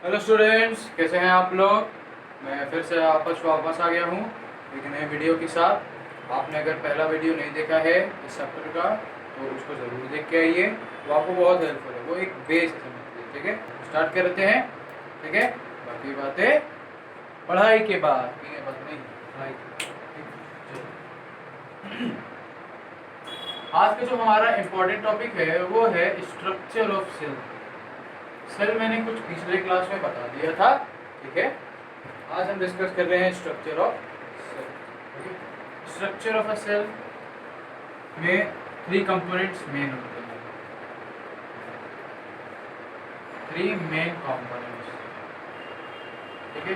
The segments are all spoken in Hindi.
हेलो स्टूडेंट्स, कैसे हैं आप लोग। मैं फिर से वापस आ गया हूँ एक नए वीडियो के साथ। आपने अगर पहला वीडियो नहीं देखा है इस चैप्टर का तो उसको ज़रूर देख के आइए, वो आपको बहुत हेल्पफुल है। वो एक बेस है समझ लीजिए। ठीक है, स्टार्ट करते हैं। ठीक है, बाकी बातें पढ़ाई के बाद, ठीक है, बात नहीं पढ़ाई के बाद। ठीक है, चलो। आज का जो हमारा इम्पोर्टेंट टॉपिक है वो है स्ट्रक्चर ऑफ सेल। सेल मैंने कुछ पिछले क्लास में बता दिया था। ठीक है, आज हम डिस्कस कर रहे हैं structure of cell. Structure of a cell में 3 कंपोनेंट्स मेन होते हैं। 3 मेन कंपोनेंट्स, ठीक है,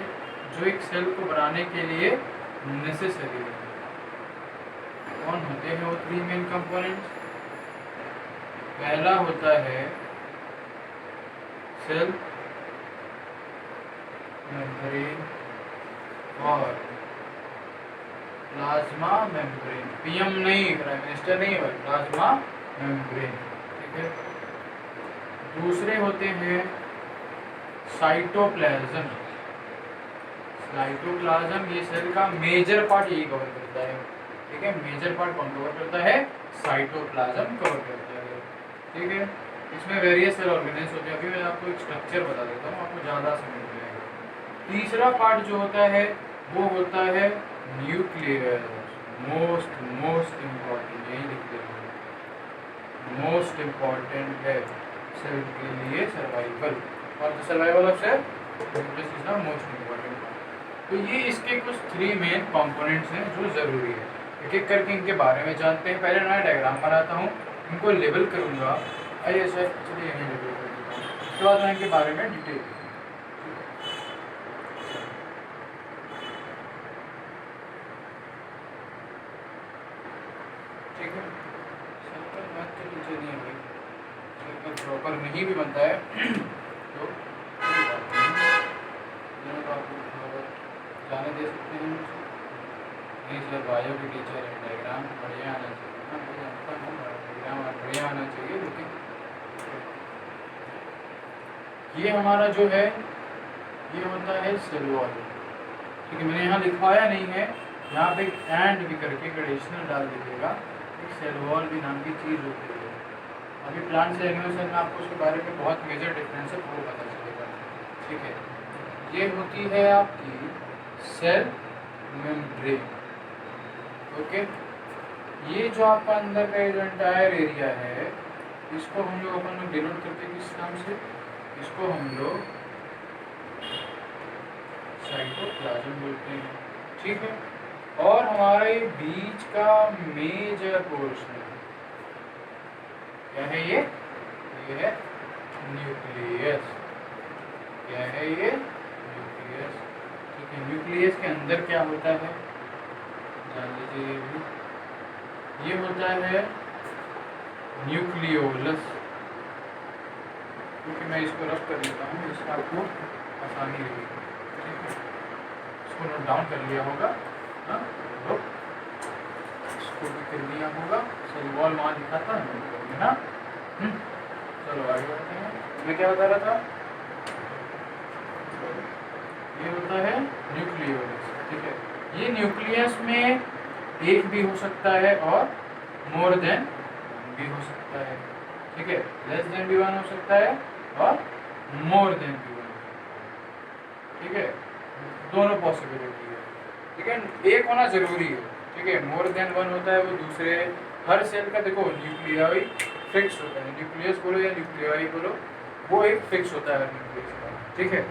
जो एक सेल को बनाने के लिए नेसेसरी है। कौन होते हैं वो 3 मेन कंपोनेंट्स? पहला होता है सेल मेम्ब्रेन और प्लाज्मा मेम्ब्रेन। पीएम नहीं, प्राइम मिनिस्टर नहीं है, प्लाज्मा मेम्ब्रेन। ठीक है, दूसरे होते हैं साइटोप्लाज्म। साइटोप्लाज्म ये सेल का मेजर पार्ट यही कवर करता है। ठीक है, मेजर पार्ट कौन कवर करता है? साइटोप्लाज्म कवर करता है। ठीक है, इसमें वेरियस सेल ऑर्गेनेल्स होते हैं। अभी मैं आपको एक स्ट्रक्चर बता देता हूँ, आपको ज़्यादा समझ में आएगा। तीसरा पार्ट जो होता है वो होता है न्यूक्लियस। मोस्ट इम्पॉर्टेंट, यही लिखते हैं, मोस्ट इम्पॉर्टेंट है सेल के लिए सर्वाइवल। और the survival of cell nucleus is the most important part. तो ये इसके कुछ 3 मेन कंपोनेंट्स हैं जो ज़रूरी है। एक एक करके इनके बारे में जानते हैं। पहले मैं डायग्राम बनाता हूँ, इनको लेबल करूँगा। आइए सर, चलिए यहीं लेबल कर देता हूँ, उसके बाद मैं इनके बारे में डिटेल। ठीक है, सर्कल बात के पीछे नहीं है भाई, सर्कल प्रॉपर नहीं भी बनता है तो कोई बात नहीं, दोनों को आपको जाने दे सकते हैं मुझे। नहीं सर, बायो के टीचर है, डायग्राम बढ़िया आना चाहिए। हाँ मैं जानता हूँ, डायग्राम बढ़िया आना चाहिए, लेकिन ये हमारा जो है ये होता है सेल वॉल। ठीक है, मैंने यहाँ लिखवाया नहीं है, यहाँ पे एंड भी करके एडिशनल डाल दीजिएगा। एक सेल वॉल भी नाम की चीज़ होती है। अभी प्लांट से एनिमल सेल में आपको उसके बारे में बहुत मेजर डिफरेंस है, वो पता चलेगा। ठीक है, ये होती है आपकी सेल मेम्ब्रेन। ओके, ये जो आपका अंदर का जो एंटायर एरिया है, इसको हम लोग अपन लोग डिनोट करते हैं किस नाम से? इसको हम लोग साइटोप्लाज्म बोलते हैं। ठीक है, और हमारा ये बीच का मेजर पोर्शन क्या है? ये है न्यूक्लियस। क्या है ये? न्यूक्लियस। ठीक है, न्यूक्लियस के अंदर क्या होता है जान लीजिए। ये भी ये होता है न्यूक्लियोलस। क्योंकि मैं इसको रफ कर लेता हूँ, इसका आपको आसानी रहेगी। ठीक है, इसको नोट डाउन कर लिया होगा। हाँ, इसको भी कर लिया होगा। सेल वॉल वहाँ दिखाता है ना। चलो आगे बढ़ते हैं। मैं क्या बता रहा था? ये होता है न्यूक्लियोलस। ठीक है, ये न्यूक्लियस में एक भी हो सकता है और मोर देन भी हो सकता है। ठीक है, लेस देन भी 1 हो सकता है और मोर देन भी 1। ठीक है, दोनों पॉसिबिलिटी है। ठीक है, एक होना जरूरी है। ठीक है, मोर देन 1 होता है वो दूसरे। हर सेल का देखो न्यूक्लियाई फिक्स होता है, न्यूक्लियस बोलो या न्यूक्लियाई बोलो, वो एक फिक्स होता है न्यूक्लियस का। ठीक है,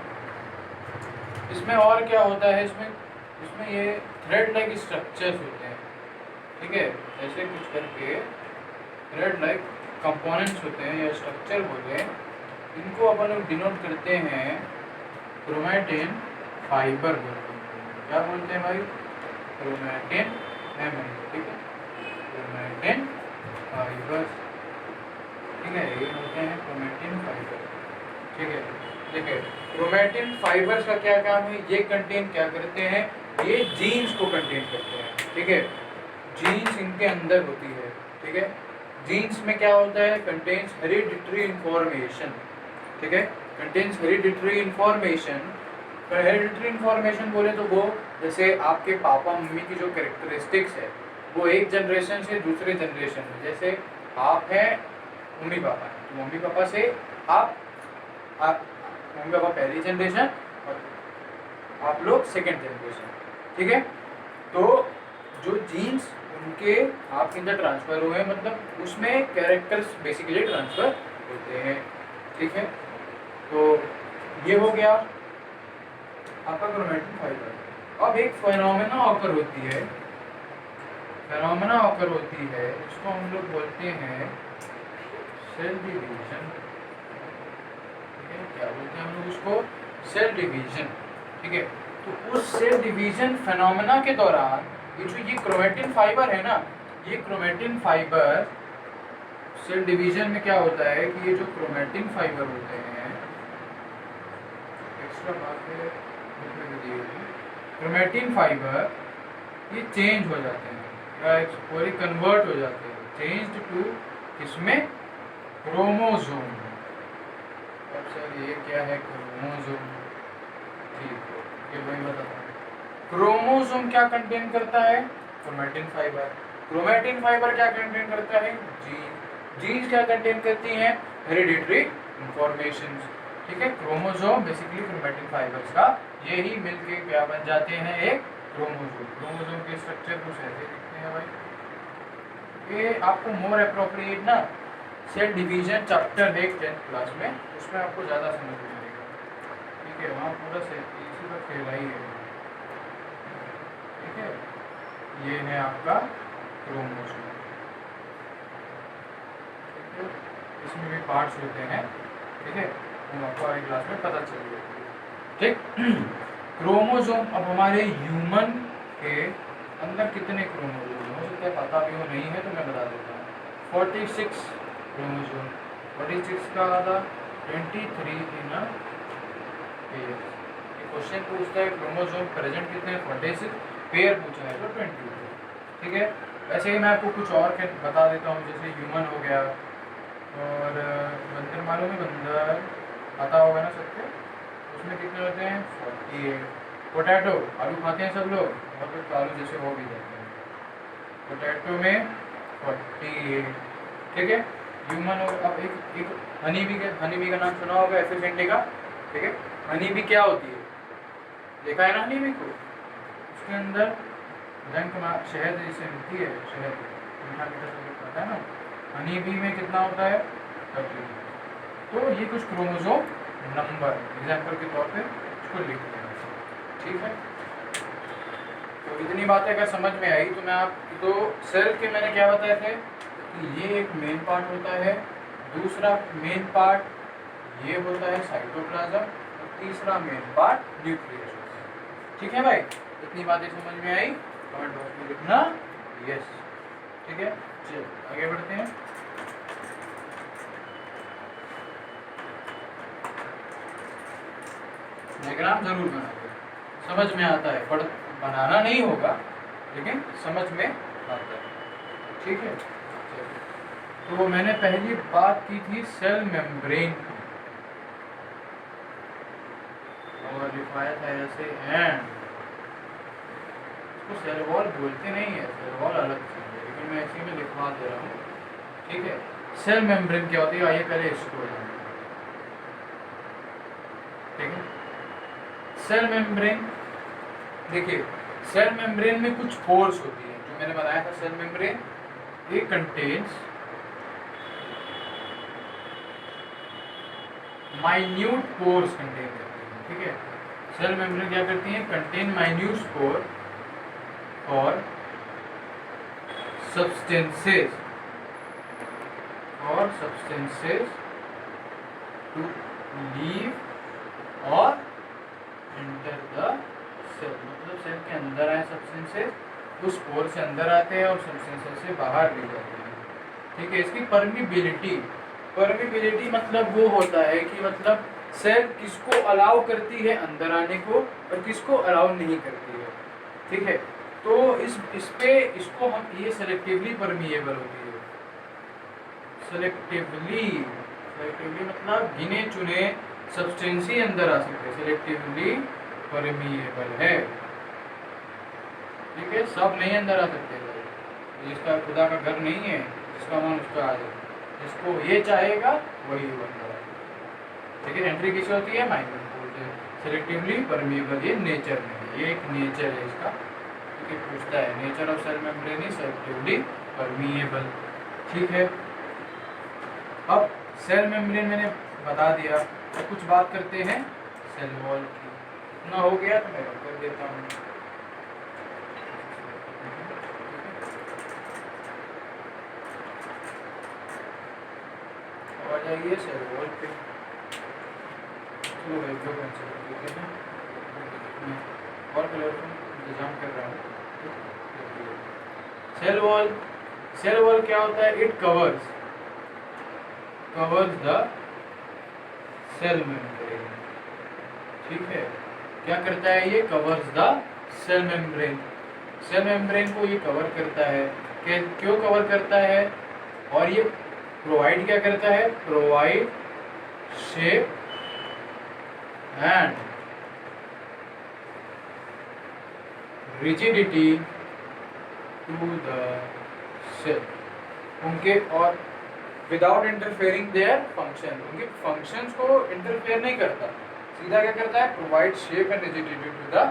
इसमें और क्या होता है? इसमें ये थ्रेड लाइक स्ट्रक्चर्स होते हैं। ठीक है, ऐसे कुछ करके थ्रेड लाइक कंपोनेंट्स होते हैं या स्ट्रक्चर बोले, इनको अपन लोग डिनोट करते हैं क्रोमैटिन फाइबर बोलते हैं। क्या बोलते हैं भाई? Chromatin fibre. ठीक है, क्रोमैटिन फाइबर। ठीक है, ये होते हैं क्रोमैटिन फाइबर। ठीक है, देखिए क्रोमैटिन फाइबर्स का क्या काम है? ये कंटेन क्या करते हैं? ये जीन्स को कंटेन करते हैं। ठीक है, जीन्स इनके अंदर होती है। ठीक है, जीन्स में क्या होता है? Contains hereditary information. ठीक है, contains hereditary information. Hereditary information बोले तो वो जैसे आपके पापा मम्मी की जो कैरेक्टरिस्टिक्स है वो एक जनरेशन से दूसरे जनरेशन में, जैसे आप हैं मम्मी पापा हैं तो मम्मी पापा से आप मम्मी पापा पहली जनरेशन और आप लोग सेकेंड जनरेशन, ठीक है। तो जो जीन्स उनके आपके अंदर ट्रांसफर हुए हैं, मतलब उसमें कैरेक्टर्स बेसिकली ट्रांसफर होते हैं, ठीक है। तो ये हो गया आपका क्रोमैटिन फाइबर। अब एक फेनोमेना ऑकर होती है, इसको हम लोग बोलते हैं सेल डिवीजन, ठीक है। क्या बोलते हैं हम लोग उसको? सेल डिवीजन, ठीक है। तो उस सेल डिवीजन फेनोमेना के दौरान ये जो ये क्रोमैटिन फाइबर है ना, ये क्रोमैटिन फाइबर सेल डिवीजन में क्या होता है कि ये जो क्रोमैटिन फाइबर होते हैं, एक्स्ट्रा बात है क्रोमैटिन फाइबर, ये चेंज हो जाते हैं या कन्वर्ट हो जाते हैं, चेंज्ड टू किसमें? क्रोमोसोम। अब सर ये क्या है क्रोमोसोम? ठीक है, ये वही बताता हूँ। क्रोमोसोम क्या कंटेन करता है? Chromatin fibre. क्रोमैटिन फाइबर क्या कंटेन करता है? जीन। जीन्स क्या कंटेन करती हैं? हेरिडिटरी इंफॉर्मेशन, ठीक है। क्रोमोसोम बेसिकली क्रोमैटिन फाइबर्स का यही मिलके क्या बन जाते हैं? एक क्रोमोसोम। क्रोमोसोम के स्ट्रक्चर कुछ ऐसे दिखते हैं भाई। ये आपको मोर एप्रोप्रिएट ना सेल डिवीजन चैप्टर है 10th क्लास में, उसमें आपको ज़्यादा समझ में आएगा, ठीक है। वहाँ पूरा इसी का खेला ही है, ठीक है। ये है आपका क्रोमोसोम, ठीक है। इसमें भी पार्ट्स होते हैं, ठीक है, हम आपको अगली क्लास में पता चल जाएगा, ठीक। क्रोमोसोम, अब हमारे ह्यूमन के अंदर कितने क्रोमोसोम हो सकते हैं पता भी हो, नहीं है तो मैं बता देता हूँ। 46 क्रोमोसोम, 46 का आधा 23 इन अ पेयर। ये क्वेश्चन पूछता है क्रोमोसोम प्रेजेंट कितने हैं, 46, पेयर पूछा है तो 22, ठीक है। वैसे ही मैं आपको कुछ और बता देता हूँ, जैसे ह्यूमन हो गया, और बंदर मालूम है, बंदर पता होगा ना सबको, उसमें कितने होते हैं? 48। पोटैटो, आलू खाते हैं सब लोग, और फिर तो आलू जैसे हो भी जाते हैं। पोटैटो में 48, ठीक है। ह्यूमन हो। अब एक हनी बी का नाम सुना होगा, एफिस इंडिका, ठीक है। हनी बी क्या होती है? देखा है ना हनी बी को? उसके अंदर डंक शहद जैसे मिलती है, शहद मीठा मीठा सब खाता है ना। हनी बी में कितना होता है? 30। तो ये कुछ क्रोमोसोम नंबर एग्जाम्पल के तौर पे इसको लिख लेना, ठीक है। तो इतनी बातें अगर समझ में आई तो मैं आप तो सेल के मैंने क्या बताया थे कि ये एक मेन पार्ट होता है, दूसरा मेन पार्ट ये होता है साइटोप्लाज्म, और तीसरा मेन पार्ट न्यूक्लियस होता है, ठीक है भाई। इतनी बातें समझ में आई? कमेंट बॉक्स में लिखना यस, ठीक है। चलिए आगे बढ़ते हैं। डायग्राम जरूर बनाइए, समझ में आता है, पढ़ बनाना नहीं होगा लेकिन समझ में आता है, ठीक है। तो मैंने पहली बात की थी सेल मेम्ब्रेन की, और लिखवाया था ऐसे एंड, इसको सेल वॉल बोलते नहीं है, सेल वॉल अलग चीज़ है, लेकिन मैं इसी में लिखवा दे रहा हूँ, ठीक है। सेल मेम्ब्रेन क्या होती है? आइए पहले इसको जानते हैं, ठीक है। सेल मेम्ब्रेन, देखिए सेल मेम्ब्रेन में कुछ पोर्स होती है, जो मैंने बताया था cell membrane it contains minute pores contain करती है, ठीक है। सेल मेम्ब्रेन क्या करती है? कंटेन माइन्यूट स्पोर और substances to leave और enter the cell, मतलब सेल के अंदर आए सब्सटेंसेस, उस पोर से अंदर आते हैं और सब्सटेंसेस से बाहर ले जाते हैं, ठीक है। इसकी परमिबिलिटी मतलब वो होता है कि मतलब सेल किसको अलाउ करती है अंदर आने को और किसको अलाउ नहीं करती है, ठीक है। तो इसको हम ये सेलेक्टिवली परमिएबल होती है, सेलेक्टिवली मतलब गिने चुने सब्सटेंस ही अंदर आ सकते हैं, सिलेक्टिवली परमिएबल है, ठीक है। सब नहीं अंदर आ सकते, जिसका खुदा का घर नहीं है, जिसका मन उसका आ जाए, जिसको ये चाहेगा वही बंदा, ठीक है। एंट्री किसी होती है, माइग्रेंट बोलते हैं, सिलेक्टिवली परमिएबल, ये नेचर में है, ये एक नेचर है इसका, ठीक है। पूछता है nature of cell membrane is selectively permeable, ठीक है। अब सेल मेम्ब्रेन मैंने बता दिया, तो कुछ बात करते हैं सेल वॉल की। इतना हो गया तो मैं कर देता हूँ। आ जाइए सेल वॉल पे, चलो भाई जो कंसेप्ट देते हैं, मैं और कलरफुल इंतजाम कर रहा हूँ। सेल वॉल, सेल वॉल क्या होता है? It covers the cell membrane, ठीक है। क्या करता है ये? Covers the cell membrane, cell membrane को ये कवर करता है। क्यों कवर करता है? और ये प्रोवाइड क्या करता है? Provide shape and rigidity to the cell, उनके और विदाउट इंटरफेयरिंग देयर फंक्शन, उनके फंक्शंस को इंटरफेयर नहीं करता, सीधा क्या करता है? Provide shape and rigidity to the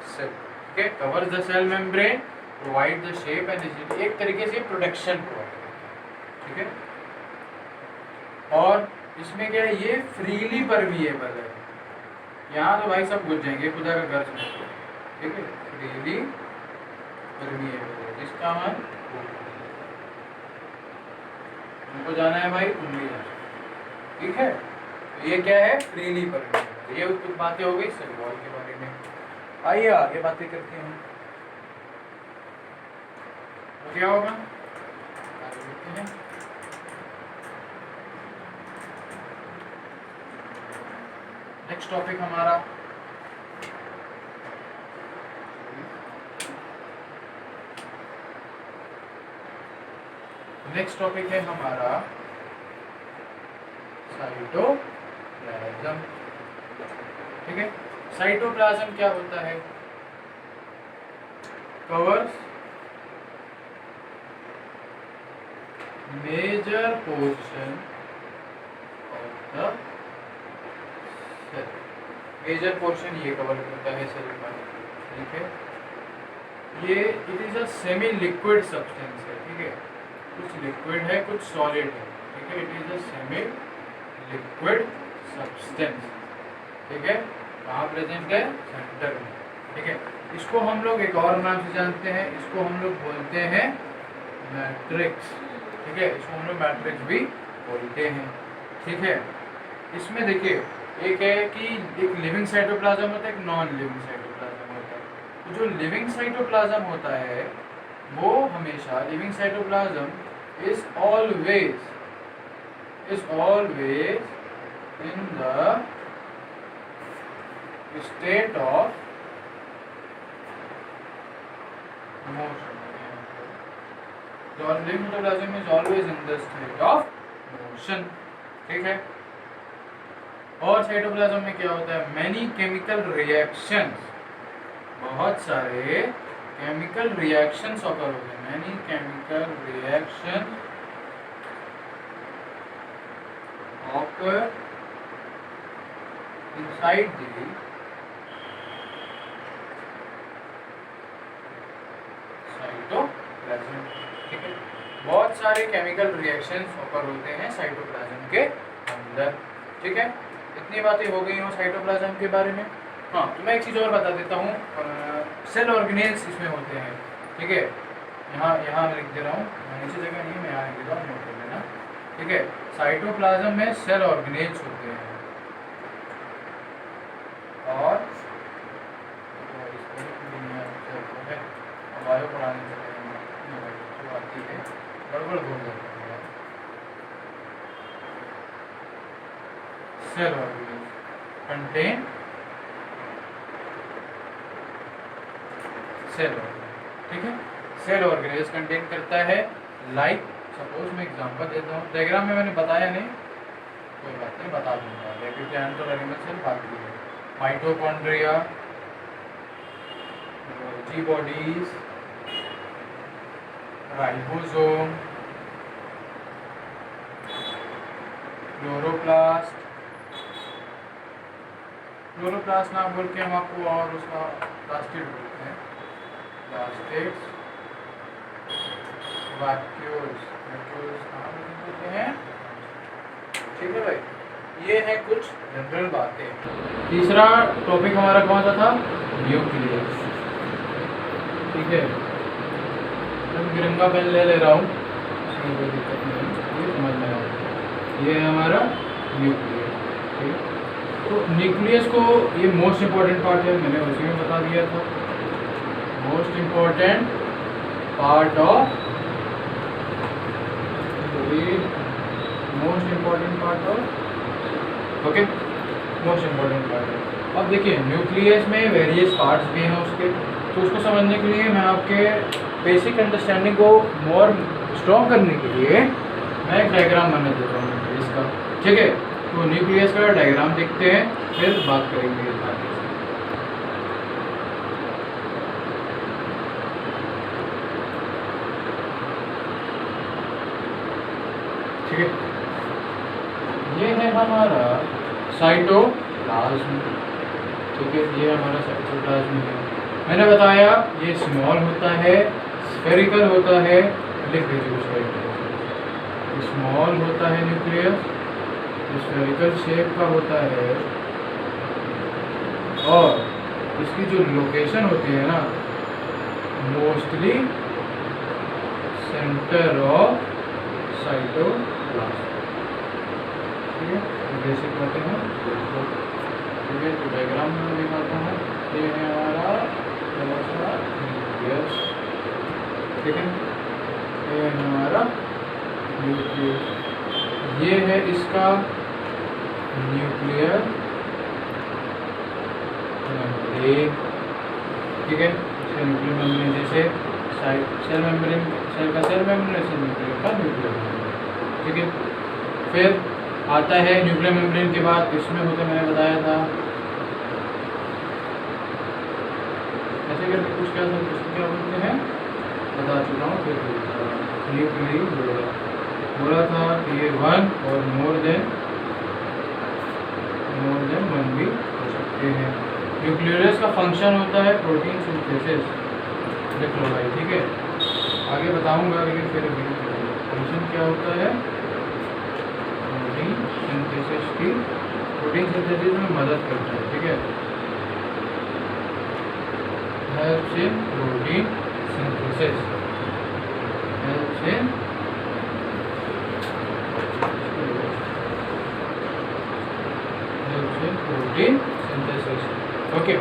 cell, ठीक है। Covers the cell membrane, provide the shape and rigidity, एक तरीके से प्रोटेक्शन प्रोवाइड, ठीक है। और इसमें क्या है? ये फ्रीली परमिएबल है, यहाँ तो भाई सब घुस जाएंगे, खुदा का घर समझ, ठीक है। फ्रीली परमिएबल है, जिसका मन उनको जाना है भाई, तुम नहीं जाना, ठीक है। तो ये क्या है? Freely permeable. ये कुछ बातें हो गई सेल वॉल के बारे में। आइए आगे बातें करते हैं, तो क्या होगा आगे देखते हैं। नेक्स्ट टॉपिक हमारा है हमारा साइटोप्लाज्म, ठीक है। साइटोप्लाज्म क्या होता है? Covers major portion of the cell, major portion ये कवर करता है सेल का, ठीक है। ये it is a semi liquid substance है, ठीक है। कुछ लिक्विड है, कुछ सॉलिड है, ठीक है। It is a semi liquid substance, ठीक है। कहाँ प्रेजेंट है? सेंटर में, ठीक है। इसको हम लोग एक और नाम से जानते हैं, इसको हम लोग बोलते हैं मैट्रिक्स, ठीक है। इसको हम लोग मैट्रिक्स भी बोलते हैं, ठीक है। इसमें देखिए एक है कि एक लिविंग साइटोप्लाज्म होता है, एक नॉन लिविंग साइटोप्लाज्म होता है। तो जो लिविंग साइटोप्लाज्म होता है वो हमेशा, living cytoplasm is always in the state of motion. The living cytoplasm is always in the state of motion, ठीक है। और साइटोप्लाज्म में क्या होता है? मैनी केमिकल रिएक्शंस, बहुत सारे केमिकल रिएक्शंस ऑकर होते हैं, many chemical reaction occur inside the cytoplasm, ठीक है। बहुत सारे केमिकल रिएक्शंस ऑकर होते हैं साइटोप्लाज्म के अंदर, ठीक है। इतनी बातें हो गई हो साइटोप्लाज्म के बारे में। हाँ, तो मैं एक चीज़ और बता देता हूँ, सेल ऑर्गेनेल्स इसमें होते हैं, ठीक है। यहाँ मैं लिख दे रहा हूँ, नीचे जगह नहीं, मैं यहाँ लिख दे रहा हूँ, नोट कर लेना, ठीक है। साइटोप्लाज्म में सेल ऑर्गेनेल्स होते हैं, और बायो पढ़ाने जो आती है गड़बड़ हो जाता है। Cell organelles contain cell organelles, ठीक है। सेल ऑर्गेनेल्स कंटेन करता है, लाइक सपोज मैं एग्जांपल देता हूँ, डायग्राम में मैंने बताया नहीं, कोई बात नहीं, बता दूंगा। क्योंकि एंटर एनिमल सेल बाकी है। Mitochondria, Golgi bodies, ribosome, chloroplast. Chloroplast नाम बोल के हम आपको और उसका प्लास्टिड बोलते हैं, प्लास्टिड्स, वैक्यूल्स, वैक्यूल्स नाम बोलते हैं। ठीक है भाई, ये है कुछ जनरल बातें। तीसरा टॉपिक हमारा कौन सा था? न्यूक्लियस। ठीक है, मैं तिरंगा पेन ले रहा हूँ, इसमें कोई दिक्कत नहीं, ये समझ में आएगा। ये है हमारा न्यूक्लियस। ठीक है, तो न्यूक्लियस को ये मोस्ट इम्पॉर्टेंट पार्ट है, मैंने उसी में बता दिया था। Most important part of most important part of okay, most important part है। अब देखिए न्यूक्लियस में वेरियस पार्ट्स भी हैं उसके, तो उसको समझने के लिए मैं आपके बेसिक अंडरस्टैंडिंग को मोर स्ट्रॉन्ग करने के लिए मैं एक डायग्राम बना देता हूँ न्यूक्लियस का। ठीक है, तो न्यूक्लियस का डायग्राम देखते हैं, फिर बात करेंगे इस बारे में। ठीक है, ये है हमारा साइटोप्लाज्म। ठीक है, ये हमारा साइटोप्लाज्म है। मैंने बताया ये स्मॉल होता है, स्फेरिकल होता है, स्मॉल होता है न्यूक्लियस, स्फेरिकल शेप का होता है, और इसकी जो लोकेशन होती है ना, मोस्टली सेंटर ऑफ साइटोप्लाज्म। ठीक है, बेसिक बातें हैं। ठीक है, तो डायग्राम में दिखाता हूँ। ये है हमारा न्यूक्लियस। ठीक है, ये है हमारा न्यूक्लियस, ये है इसका न्यूक्लियर मेम्ब्रेन। ठीक है, न्यूक्लियर मेम्ब्रेन जैसे सेल मेम्ब्रेन, सेल का सेल मेम्ब्रेन, सेल मेम्ब्रेन का न्यूक्लियर मेम्ब्रेन। ठीक है, फिर आता है न्यूक्लियर मेम्ब्रेन के बाद इसमें होता है, मैंने बताया था ऐसे करके कुछ क्या था, उसको क्या बोलते हैं बता चुका हूँ। फिर न्यूक्लियर बोला था कि ये वन और मोर देन वन भी हो सकते हैं। न्यूक्लियस का फंक्शन होता है प्रोटीन सिंथेसिस, देख लो भाई। ठीक है, आगे बताऊंगा, लेकिन फिर फंक्शन क्या होता है? प्रोटीन सिंथेसिस में मदद करता है। ठीक है, helps in protein synthesis, helps in protein synthesis. Okay,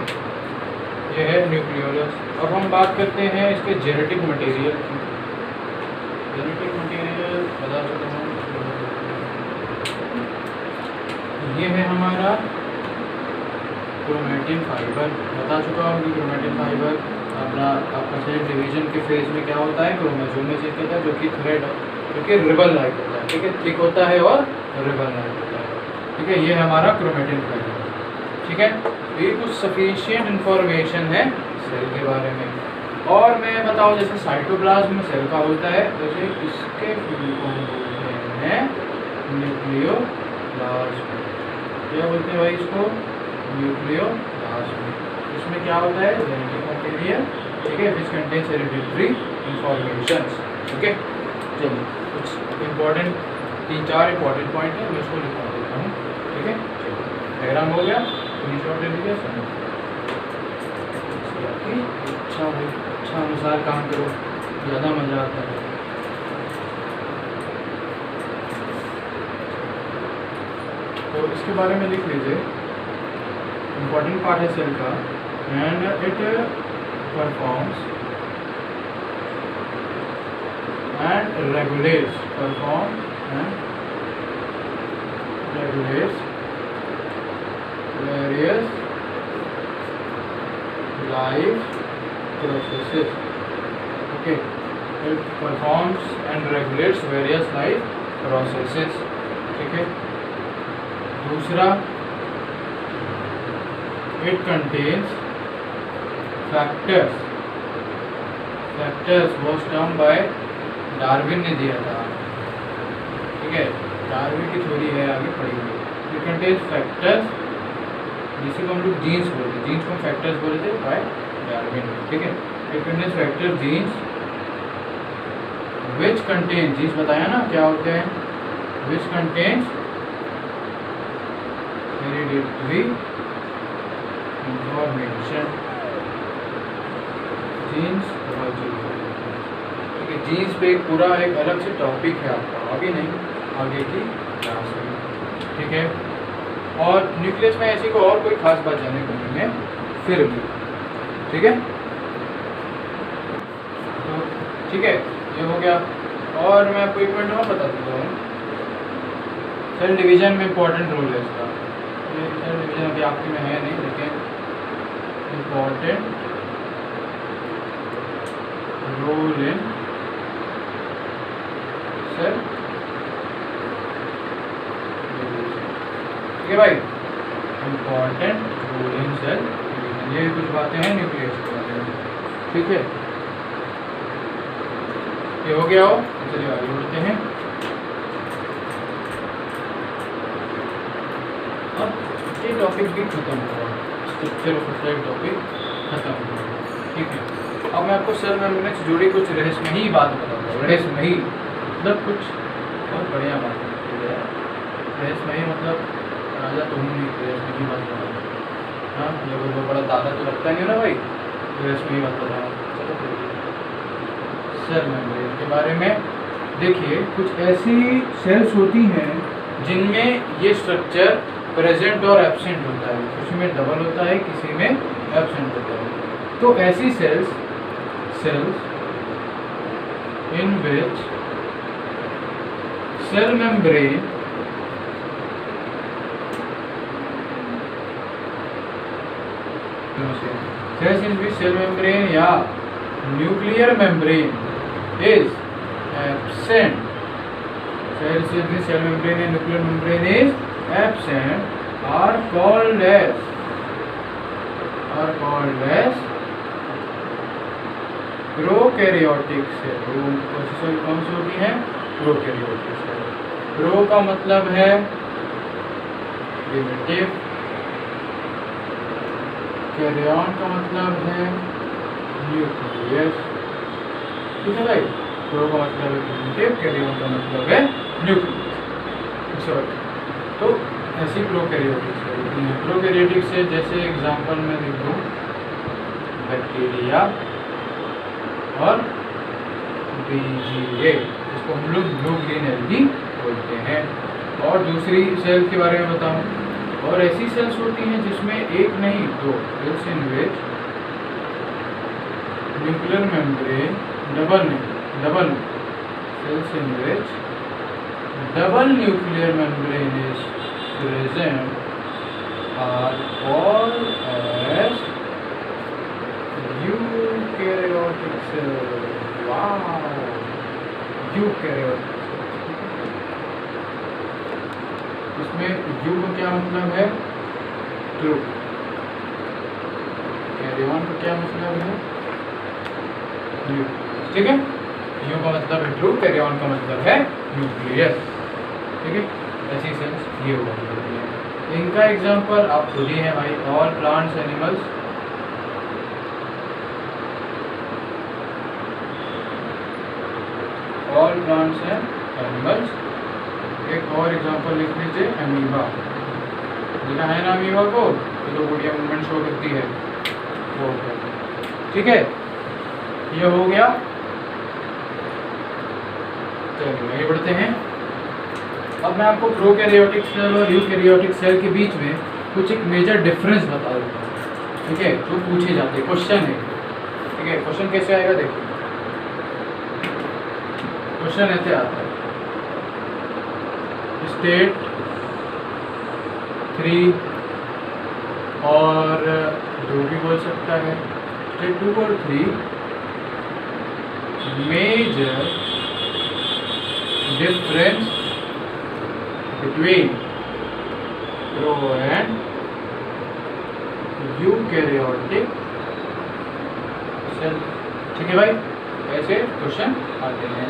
ये है न्यूक्लियोलस। अब हम बात करते हैं इसके जेनेटिक मटेरियल की। जेनेटिक मटेरियल बता सकता हूँ, ये है हमारा क्रोमेटिन फाइबर। बता चुका हूँ कि क्रोमेटिन फाइबर आपका सेल डिवीजन के फेज में क्या होता है, क्रोमोसोम में चेक करता है, जो कि थ्रेड है, जो कि रिबन लाइक होता है। ठीक है, थिक होता है और रिबन लाइक होता है। ठीक है, ये हमारा क्रोमेटिन फाइबर। ठीक है, ये कुछ सफिशिएंट इंफॉर्मेशन है सेल के बारे में। और मैं बताऊँ, जैसे साइटोप्लाज्म में सेल का होता है, जैसे इसके फुल फॉर्म बोलते हैं न्यूक्लियोप्लाज्म। क्या बोलते हैं भाई इसको? न्यूक्लियोप्लाज्म। इसमें क्या होता है? Genetic material. ठीक है, विच कंटेन्स हेरिडिटरी इंफॉर्मेशंस। ओके, चलिए कुछ इम्पोर्टेंट 3-4 इम्पोर्टेंट पॉइंट है, मैं उसको लिखवा देता हूँ। ठीक है, चलिए डायग्राम हो गया, स्क्रीनशॉट ले लीजिए। अच्छा भाई, अच्छा अनुसार काम करो, ज़्यादा मज़ा आता है। तो इसके बारे में लिख लीजिए, इम्पोर्टेंट पार्ट है सेल का, and it performs and regulates various life processes. Okay, it performs and regulates various life processes. ठीक है, दूसरा, it contains factors was term by Darwin ने दिया था, ठीक है, डार्विन की थ्योरी है, आगे पढ़ेंगे। इट कंटेन्स फैक्टर्स, जिसे को हम लोग जीन्स बोलते हैं, जीन्स को हम फैक्टर्स बोले थे बाय डार्विन, ठीक है। It contains factor genes which contain, genes बताया ना क्या होते हैं, which contains hereditary information, genes बहुत जरूरी है, ठीक है। जीन्स पे एक पूरा एक अलग से टॉपिक है आपका, अभी नहीं, आगे की क्लास में, ठीक है। और न्यूक्लियस में ऐसी को और कोई खास बात जानने को नहीं है फिर भी, ठीक है। तो ठीक है, ये हो गया। और मैं आपको एक पॉइंट और बता देता हूँ, सेल डिवीजन में इम्पोर्टेंट रोल है इसका। ये सेल डिवीजन अभी आपके में है नहीं, लेकिन इम्पोर्टेंट रोल इन सेल, ठीक है भाई, important role in cell division. ये कुछ बातें हैं न्यूक्लियस के बारे में, ठीक है। ये हो गया हो, चलिए आगे बढ़ते हैं। अब ये टॉपिक भी खत्म हुआ, स्ट्रक्चर ऑफ सेल टॉपिक खत्म हुआ, ठीक है। अब मैं आपको सेल मेम्ब्रेन से जुड़ी कुछ रहस्यमयी बात बताऊंगा, रहस्यमयी मतलब कुछ बहुत बढ़िया बात है, रहस्यमयी मतलब राजा तुम नहीं, रहस्यमयी बात बताऊँ, हाँ, ये वो बड़ा दादा तो लगता नहीं ना भाई, रहस्यमयी बात बताऊँ। चलो सेल मेम्ब्रेन के बारे में देखिए, कुछ ऐसी सेल्स होती हैं जिनमें ये स्ट्रक्चर प्रेजेंट और एब्सेंट होता है, किसी में डबल होता है, किसी में एब्सेंट होता है। तो ऐसी sales in which cell membrane या nuclear membrane is absent, cells in the cell membrane and nuclear membrane is absent are called as prokaryotic cell. Cell कौन सी होती है? Prokaryotic cell. प्रो का मतलब है प्रिमिटिव, कैरियन का मतलब है न्यूक्लियस, ठीक है भाई। प्रो का मतलब है प्रिमिटिव, कैरियन का मतलब है न्यूक्लियस। तो ऐसी प्रोकैरियोटिक सेल होती हैं। प्रोकैरियोटिक से जैसे एग्जांपल में लिख दूँ, बैक्टीरिया और बीजीए, इसको हम लोग ब्लू ग्रीन एल्गी बोलते हैं। और दूसरी सेल के बारे में बताऊं, और ऐसी सेल्स होती हैं जिसमें एक नहीं दो, cells in which nuclear membrane double cells in which double nuclear membrane is present are called as eukaryotic cell. Wow, eukaryotic. इसमें यू का क्या मतलब है? ट्रू। कैरियन का क्या मतलब है? न्यूक्लियस, ठीक है। यू का मतलब है ट्रू, कैरियन का मतलब है न्यूक्लियस, ठीक है। ऐसी सेल्स ये हुआ करती है। इनका एग्जांपल आप खुद ही हैं भाई, all plants animals, all plants and animals. एक और एग्जांपल लिख लीजिए, अमीबा। लिखा है ना अमीबा को, तो गुड़िया मूवमेंट शो करती है वो, ठीक है। ये हो गया। चलिए आगे बढ़ते हैं। अब मैं आपको प्रोकैरियोटिक सेल और यूकैरियोटिक सेल के बीच में कुछ एक मेजर डिफरेंस बता देता हूँ, ठीक है, जो पूछे जाते हैं, क्वेश्चन है, ठीक है। क्वेश्चन कैसे आएगा देखो, क्वेश्चन ऐसे आता है, स्टेट 3 और 2 भी बोल सकता है, स्टेट 2 और 3 major difference between pro and eukaryotic cell. ठीक है भाई, ऐसे क्वेश्चन आते हैं।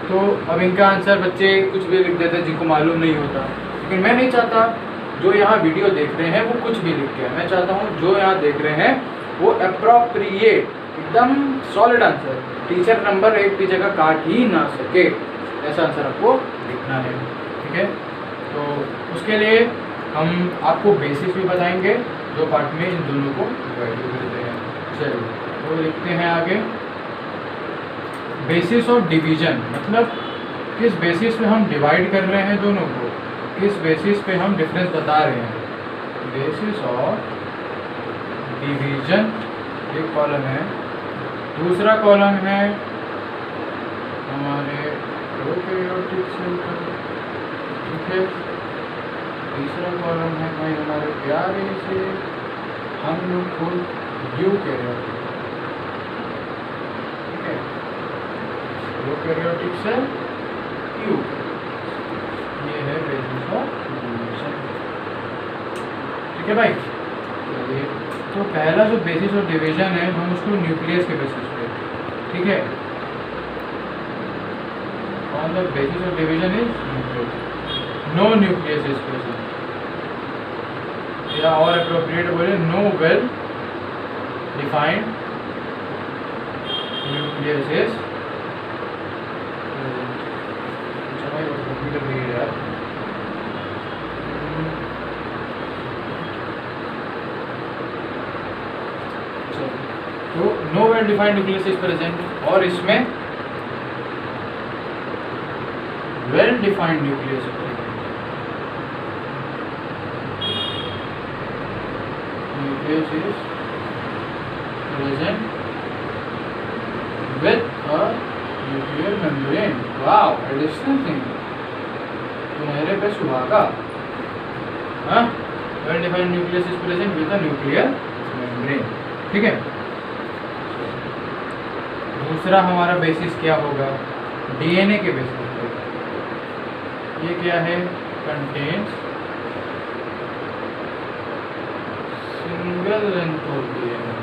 तो अब इनका आंसर बच्चे कुछ भी लिख देते हैं जिनको मालूम नहीं होता, लेकिन मैं नहीं चाहता जो यहाँ वीडियो देख रहे हैं वो कुछ भी लिख के, मैं चाहता हूँ जो यहाँ देख रहे हैं वो अप्रोप्रिएट एकदम सॉलिड आंसर, टीचर नंबर एक भी जगह काट ही ना सके, ऐसा आंसर आपको लिखना है। ठीक है, तो उसके लिए हम आपको बेसिस भी बताएंगे जो पार्ट में इन दोनों को वैल्यू देते हैं। चलिए तो लिखते हैं आगे, बेसिस ऑफ डिवीजन, मतलब किस बेसिस पे हम डिवाइड कर रहे हैं दोनों को, किस बेसिस पे हम डिफरेंस बता रहे हैं। बेसिस ऑफ डिवीजन एक कॉलम है, दूसरा कॉलम है हमारे प्रोकैरियोटिक सेल का। ठीक है, तीसरा कॉलम है भाई हमारे प्यारे से हम लोग को यूकैरियोटिक। ठीक है, यूकैरियोटिक सेल यू, ये है बेसिस ऑफ डिवीजन। ठीक है भाई, चलिए तो पहला जो बेसिस ऑफ डिवीजन है हम उसको न्यूक्लियस के बेसिस पे, ठीक है, on the basis of division is nucleus, no nucleus is present, या और अप्रोप्रिएट बोले no well defined nucleus is present. अच्छा भाई वो कंप्यूटर भी है यार। तो no well defined nucleus is present, और इसमें well defined nucleus is present. Nucleus is present with a nuclear membrane. Wow, additional thing तुम्हारे पे सुहागा। हाँ, well defined nucleus is present with a nuclear membrane. ठीक है, दूसरा हमारा बेसिस क्या होगा, डीएनए के बेसिस पे। ये क्या है, contains single length of DNA,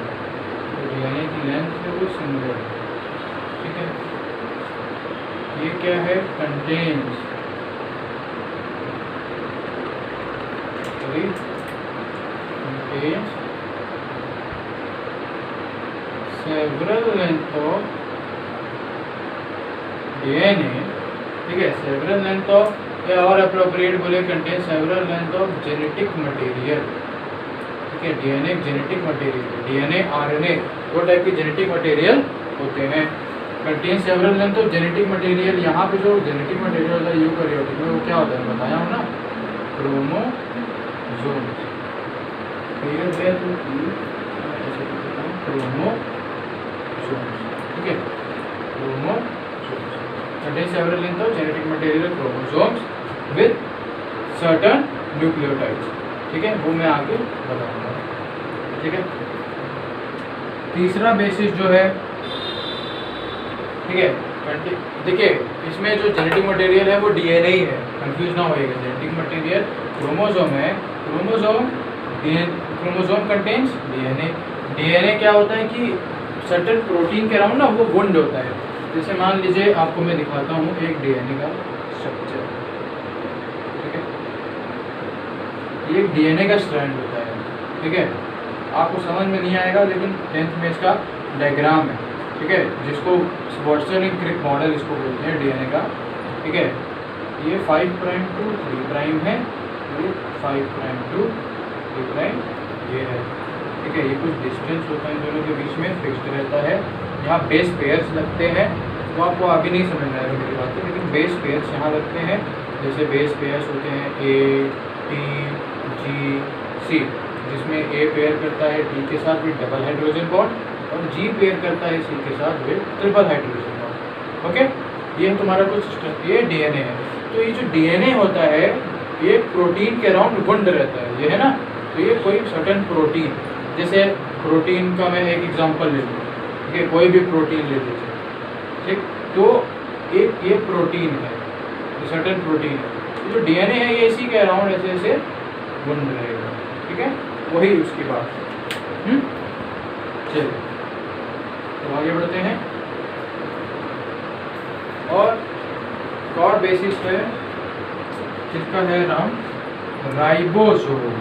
तो डीएनए की लेंथ है वो सिंगल। ठीक है, ये क्या है, contains several length of DNA. ठीक है, सेवरल लेंथ ऑफ, या और अप्रोप्रिएट बोले contain several length of genetic material. ठीक है, DNA genetic material, DNA RNA दो टाइप के जेनेटिक मटेरियल होते हैं। Contain several length of genetic material, यहाँ पे जो जेनेटिक मटेरियल होता है यूकैरियोटिक में वो क्या होता है बताया हूँ ना, क्रोमोसोम। क्लियर है तो क्रोमोसोम। ठीक है, chromosomes contain several length of genetic material chromosomes with certain nucleotides। ठीक है, वो मैं आगे बताऊंगा। ठीक है, तीसरा बेसिस जो है, ठीक है, देखिए इसमें जो जेनेटिक मटेरियल है वो डीएनए ही है, कंफ्यूज ना होइएगा। जेनेटिक मटेरियल क्रोमोसोम है, क्रोमोसोम कंटेन्स डीएनए। डीएनए क्या होता है कि सर्टेन प्रोटीन के अराउंड ना वो वुंड होता है। जैसे मान लीजिए आपको मैं दिखाता हूँ एक डीएनए का स्ट्रक्चर। ठीक है, ये एक डीएनए का स्ट्रैंड होता है। ठीक है, आपको समझ में नहीं आएगा लेकिन 10th में इसका डायग्राम है। ठीक है, जिसको वाटसन एंड क्रिक मॉडल इसको बोलते हैं डीएनए का। ठीक है, ये 5 प्राइम टू 3 प्राइम है, ये 5 प्राइम टू 3 प्राइम ये है। ठीक है, ये कुछ डिस्टेंस होता है दोनों के बीच में, फिक्स्ड रहता है। यहाँ बेस पेयर्स लगते हैं, तो आपको अभी नहीं समझ में आएगा मेरी बात, लेकिन बेस पेयर्स यहाँ लगते हैं। जैसे बेस पेयर्स होते हैं ए टी जी सी, जिसमें ए पेयर करता है टी के साथ विद डबल हाइड्रोजन बॉन्ड और जी पेयर करता है सी के साथ with triple hydrogen bond. Okay, ये तुम्हारा कुछ ये डीएनए है। तो ये जो डीएनए होता है ये प्रोटीन के अराउंड वुंड रहता है, ये है ना। तो ये कोई सर्टेन प्रोटीन, जैसे प्रोटीन का मैं एक एग्जांपल ले लूँ, ठीक है, कोई भी प्रोटीन ले लीजिए। ठीक, तो एक ये प्रोटीन है, ये सर्टेन प्रोटीन है। जो डीएनए है ये इसी के अराउंड ऐसे ऐसे वुंड रहेगा, ठीक है, वही उसकी बात है। चलिए तो आगे बढ़ते हैं। और बेसिस है जिसका है नाम राइबोसोम।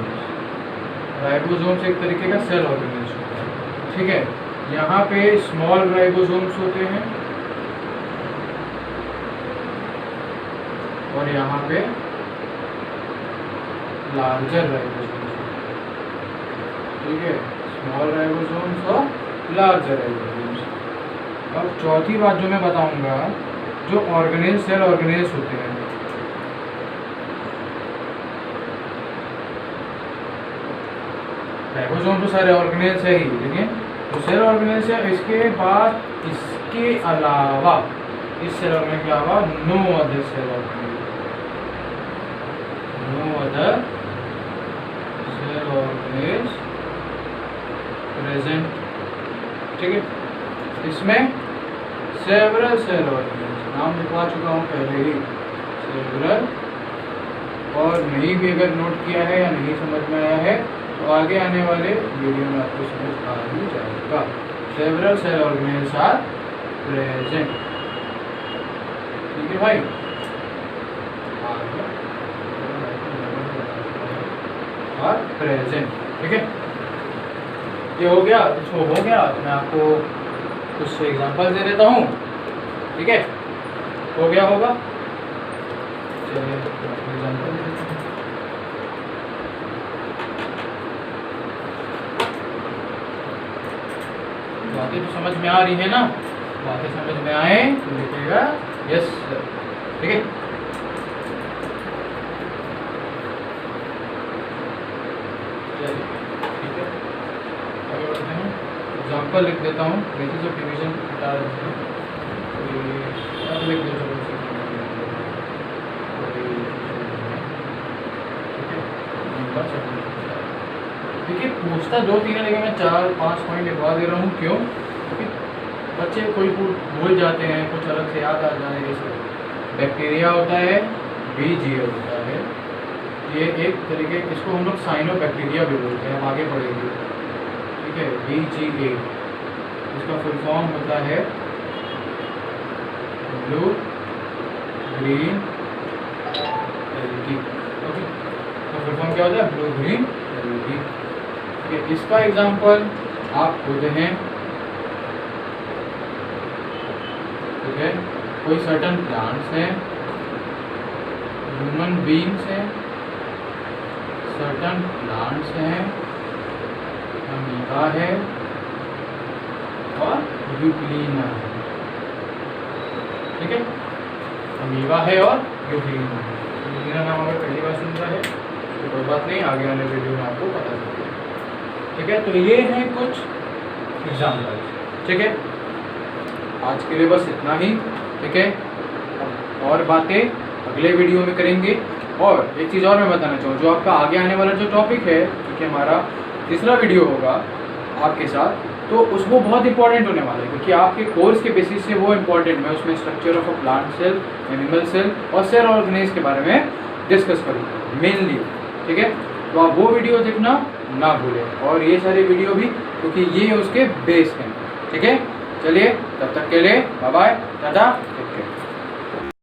राइबोसोम्स एक तरीके का सेल ऑर्गेनिज्म होता है, ठीक है। यहाँ पे स्मॉल राइबोसोम्स होते हैं और यहाँ पे लार्जर राइबोसोम्स, ठीक है, स्मॉल राइबोसोम्स और लार्जर राइबोसोम्स। अब चौथी बात जो मैं बताऊंगा, जो ऑर्गेनेज सेल ऑर्गेनेज होते हैं, राइबोसोम तो सारे ऑर्गेनेज है ही, लेकिन जो सेल ऑर्गेनेज है इसके बाद इसके अलावा, इस सेल ऑर्गेनेज के अलावा no other cell organelles, no other cell organelles present, ठीक है। इसमें सेवरल सेल ऑर्गेनेज, नाम लिखवा चुका हूँ पहले ही, सेवरल, और नहीं भी अगर नोट किया है या नहीं समझ में आया है तो आगे आने वाले वीडियो में आपको समझ आ ही जाएगा। सेवरल सेल ऑर्गेनेज आर प्रेजेंट, ठीक है भाई। और प्रेजेंट, ठीक है, ये हो गया। इसको हो गया तो मैं आपको कुछ एग्जांपल दे देता हूँ, ठीक है, हो गया होगा। चलिए एग्जांपल दे देता हूँ। बातें तो समझ में आ रही है ना? बातें समझ में आए तो लिखिएगा यस सर, ठीक है। चलिए ठीक है, आगे बढ़ते हैं। एग्जाम्पल लिख देता हूँ, बेसिस ऑफ डिवीजन बता देते हैं, लिख देता हूँ, देखिए पूछता 2-3 है, लेकिन मैं 4-5 पॉइंट लिखवा दे रहा हूँ। क्यों? क्योंकि बच्चे कोई भूल जाते हैं, कुछ अलग से याद आ जाए। जैसे बैक्टीरिया होता है, BGA होता है, ये एक तरीके, इसको हम लोग साइनोबैक्टीरिया भी बोलते हैं, हम आगे पढ़ेंगे, ठीक है। BGA इसका फुल फॉर्म होता है ब्लू ग्रीन एल्गी, ओके। तो फुल फॉर्म क्या होता है? Blue green algae. इसका एग्जाम्पल आप खुद हैं, ठीक है। कोई सर्टन प्लांट्स हैं, ह्यूमन बीइंग्स हैं, सर्टन प्लांट्स हैं, अमीबा है और यूक्लिना है, ठीक है। अमीबा है और यूक्लिना है। यूक्लिना नाम अगर पहली बार सुन रहा है तो कोई बात नहीं, आगे आने वीडियो में आपको पता चलेगा, ठीक है। तो ये हैं कुछ एग्जाम्पल, ठीक है। आज के लिए बस इतना ही, ठीक है। और बातें अगले वीडियो में करेंगे। और एक चीज़ और मैं बताना चाहूँ, जो आपका आगे आने वाला जो टॉपिक है, क्योंकि हमारा तीसरा वीडियो होगा आपके साथ, तो उसको बहुत इंपॉर्टेंट होने वाला है, क्योंकि आपके कोर्स के बेसिस से वो इंपॉर्टेंट, मैं उसमें structure of a plant cell, animal cell और सेल ऑर्गेनेज के बारे में डिस्कस करूँगा मेनली, ठीक है। तो आप वो वीडियो देखना ना भूलें, और ये सारे वीडियो भी, क्योंकि ये उसके बेस हैं, ठीक है। चलिए तब तक के लिए बाय बाय, टाटा।